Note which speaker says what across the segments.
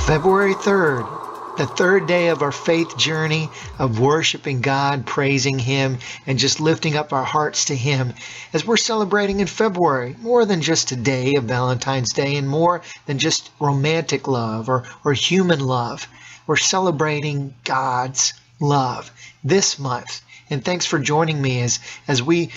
Speaker 1: February 3rd, the third day of our faith journey of worshiping God, praising Him, and just lifting up our hearts to Him as we're celebrating in February more than just a day of Valentine's Day and more than just romantic love or human love. We're celebrating God's love this month. And thanks for joining me as we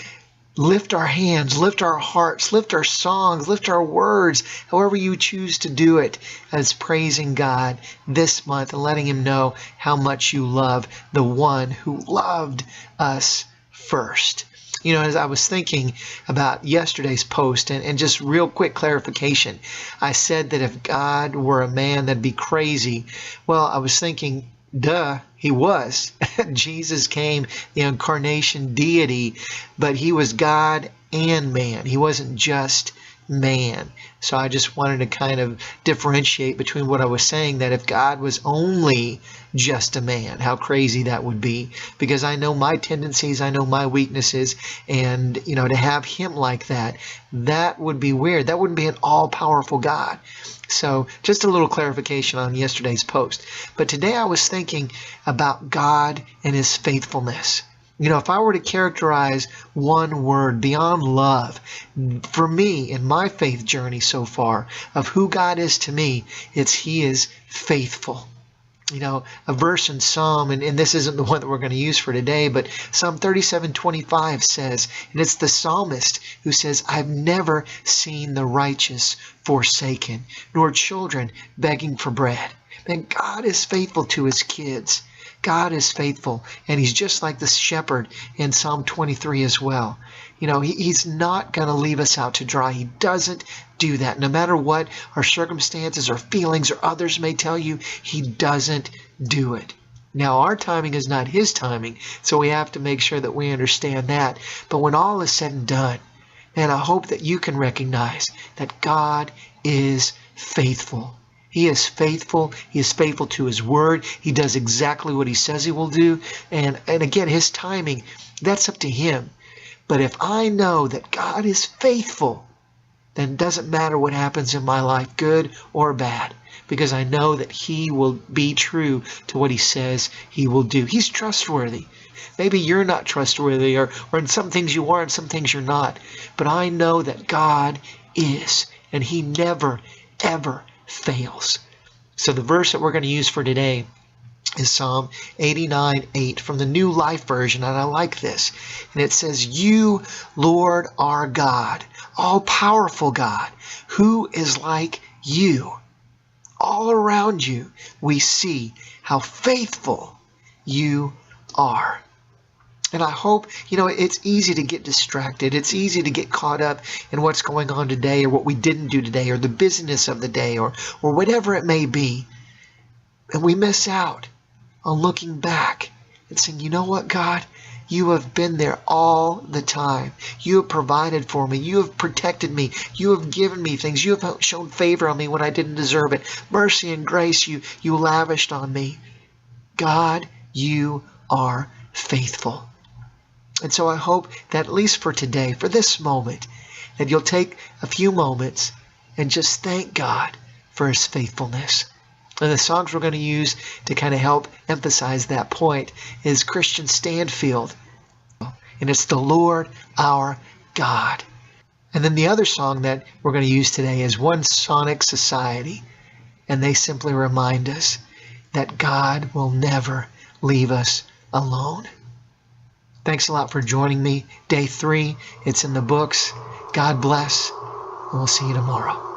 Speaker 1: lift our hands, lift our hearts, lift our songs, lift our words, however you choose to do it, as praising God this month and letting Him know how much you love the one who loved us first. You know, as I was thinking about yesterday's post and just real quick clarification, I said that if God were a man, that'd be crazy. Well, I was thinking, duh, He was. Jesus came, the incarnation deity, but He was God and man. He wasn't just man. So I just wanted to kind of differentiate between what I was saying, that if God was only just a man, how crazy that would be. Because I know my tendencies, I know my weaknesses, and you know, to have Him like that, that would be weird. That wouldn't be an all-powerful God. So just a little clarification on yesterday's post. But today I was thinking about God and His faithfulness. You know, if I were to characterize one word beyond love, for me in my faith journey so far of who God is to me, it's He is faithful. You know, a verse in Psalm, and this isn't the one that we're going to use for today, but Psalm 37:25 says, and it's the psalmist who says, I've never seen the righteous forsaken, nor children begging for bread. And God is faithful to His kids. God is faithful, and He's just like the shepherd in Psalm 23 as well. You know, He's not going to leave us out to dry. He doesn't do that. No matter what our circumstances or feelings or others may tell you, He doesn't do it. Now, our timing is not His timing, so we have to make sure that we understand that. But when all is said and done, and I hope that you can recognize that God is faithful. He is faithful. He is faithful to His word. He does exactly what He says He will do. And again, His timing, that's up to Him. But if I know that God is faithful, then it doesn't matter what happens in my life, good or bad, because I know that He will be true to what He says He will do. He's trustworthy. Maybe you're not trustworthy, or in some things you are and some things you're not. But I know that God is, and He never, ever fails. So the verse that we're going to use for today is Psalm 89:8 from the New Life Version, and I like this. And it says, You, Lord, are God, all-powerful God, who is like You. All around You we see how faithful You are. And I hope, you know, it's easy to get distracted. It's easy to get caught up in what's going on today or what we didn't do today or the busyness of the day or whatever it may be. And we miss out on looking back and saying, you know what, God? You have been there all the time. You have provided for me. You have protected me. You have given me things. You have shown favor on me when I didn't deserve it. Mercy and grace you lavished on me. God, You are faithful. And so I hope that at least for today, for this moment, that you'll take a few moments and just thank God for His faithfulness. And the songs we're going to use to kind of help emphasize that point is Christian Stanfield. And it's The Lord Our God. And then the other song that we're going to use today is One Sonic Society. And they simply remind us that God will never leave us alone. Thanks a lot for joining me. Day 3, it's in the books. God bless, and we'll see you tomorrow.